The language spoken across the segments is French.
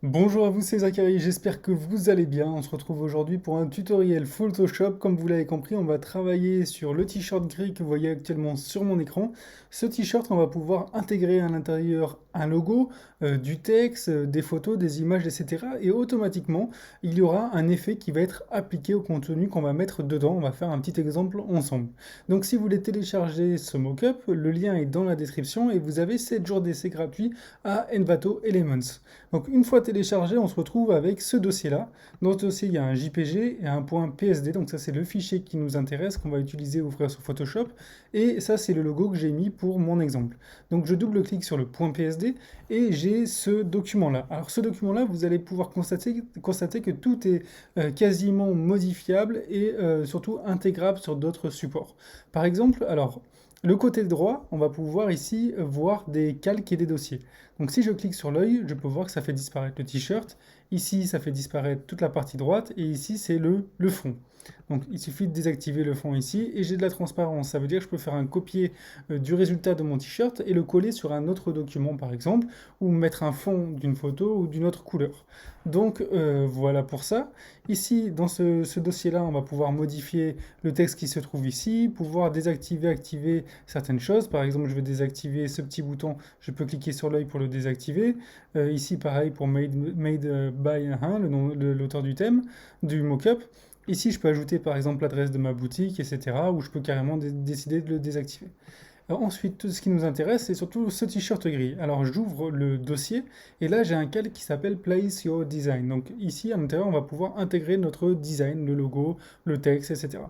Bonjour à vous, c'est Zachary, j'espère que vous allez bien. On se retrouve aujourd'hui pour un tutoriel Photoshop. Comme vous l'avez compris, on va travailler sur le t-shirt gris que vous voyez actuellement sur mon écran. Ce t-shirt, on va pouvoir intégrer à l'intérieur un logo, du texte, des photos, des images, etc. Et automatiquement, il y aura un effet qui va être appliqué au contenu qu'on va mettre dedans. On va faire un petit exemple ensemble. Donc si vous voulez télécharger ce mock-up, le lien est dans la description et vous avez 7 jours d'essai gratuit à Envato Elements. Donc une fois téléchargé, on se retrouve avec ce dossier-là. Dans ce dossier, il y a un JPG et un point PSD, donc ça c'est le fichier qui nous intéresse, qu'on va utiliser ouvrir sur Photoshop, et ça c'est le logo que j'ai mis pour mon exemple. Donc je double-clique sur le point PSD et j'ai ce document-là. Alors ce document-là, vous allez pouvoir constater que tout est quasiment modifiable et surtout intégrable sur d'autres supports. Par exemple, alors le côté droit, on va pouvoir ici voir des calques et des dossiers. Donc si je clique sur l'œil, je peux voir que ça fait disparaître le t-shirt. Ici, ça fait disparaître toute la partie droite. Et ici, c'est le fond. Donc il suffit de désactiver le fond ici. Et j'ai de la transparence. Ça veut dire que je peux faire un copier du résultat de mon t-shirt et le coller sur un autre document, par exemple. Ou mettre un fond d'une photo ou d'une autre couleur. Donc voilà pour ça. Ici, dans ce dossier-là, on va pouvoir modifier le texte qui se trouve ici, pouvoir désactiver, activer certaines choses. Par exemple, je vais désactiver ce petit bouton, je peux cliquer sur l'œil pour le désactiver. Ici, pareil pour made by l'auteur du thème, du mockup. Ici, je peux ajouter par exemple l'adresse de ma boutique, etc. Ou je peux carrément décider de le désactiver. Ensuite, tout ce qui nous intéresse, c'est surtout ce t-shirt gris. Alors j'ouvre le dossier et là j'ai un calque qui s'appelle Place Your Design. Donc ici à l'intérieur on va pouvoir intégrer notre design, le logo, le texte, etc.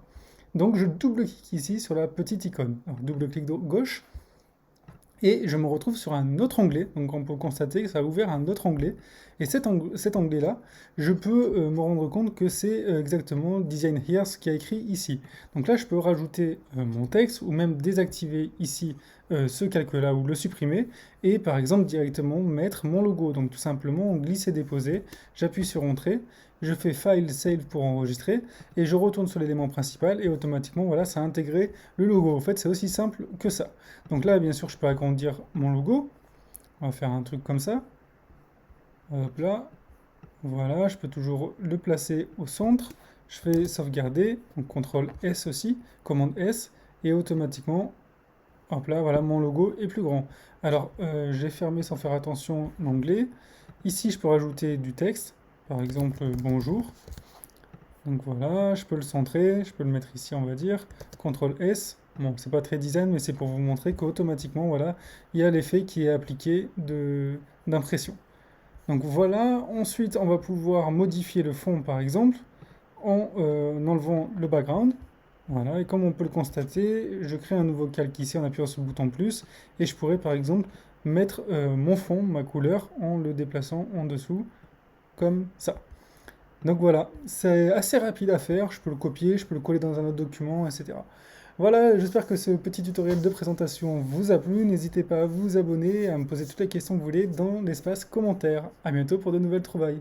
Donc je double-clique ici sur la petite icône. Alors, double-clic gauche et je me retrouve sur un autre onglet. Donc on peut constater que ça a ouvert un autre onglet. Et cet onglet-là, je peux me rendre compte que c'est exactement Design Here, ce qui est écrit ici. Donc là, je peux rajouter mon texte ou même désactiver ici ce calque-là ou le supprimer. Et par exemple, directement mettre mon logo. Donc tout simplement, glisser-déposer. J'appuie sur Entrée. Je fais File, Save pour enregistrer. Et je retourne sur l'élément principal. Et automatiquement, voilà, ça a intégré le logo. En fait, c'est aussi simple que ça. Donc là, bien sûr, je peux agrandir mon logo. On va faire un truc comme ça. Hop là. Voilà, je peux toujours le placer au centre. Je fais sauvegarder, donc CTRL S aussi, commande S, et automatiquement, hop là, voilà, mon logo est plus grand. Alors, j'ai fermé sans faire attention l'onglet. Ici, je peux rajouter du texte, par exemple, bonjour. Donc voilà, je peux le centrer, je peux le mettre ici, on va dire. CTRL S. Bon, c'est pas très design, mais c'est pour vous montrer qu'automatiquement, voilà, il y a l'effet qui est appliqué d'impression. Donc voilà, ensuite on va pouvoir modifier le fond par exemple en enlevant le background. Voilà, et comme on peut le constater, je crée un nouveau calque ici en appuyant sur le bouton plus et je pourrais par exemple mettre mon fond, ma couleur, en le déplaçant en dessous comme ça. Donc voilà, c'est assez rapide à faire, je peux le copier, je peux le coller dans un autre document, etc. Voilà, j'espère que ce petit tutoriel de présentation vous a plu. N'hésitez pas à vous abonner et à me poser toutes les questions que vous voulez dans l'espace commentaires. A bientôt pour de nouvelles trouvailles.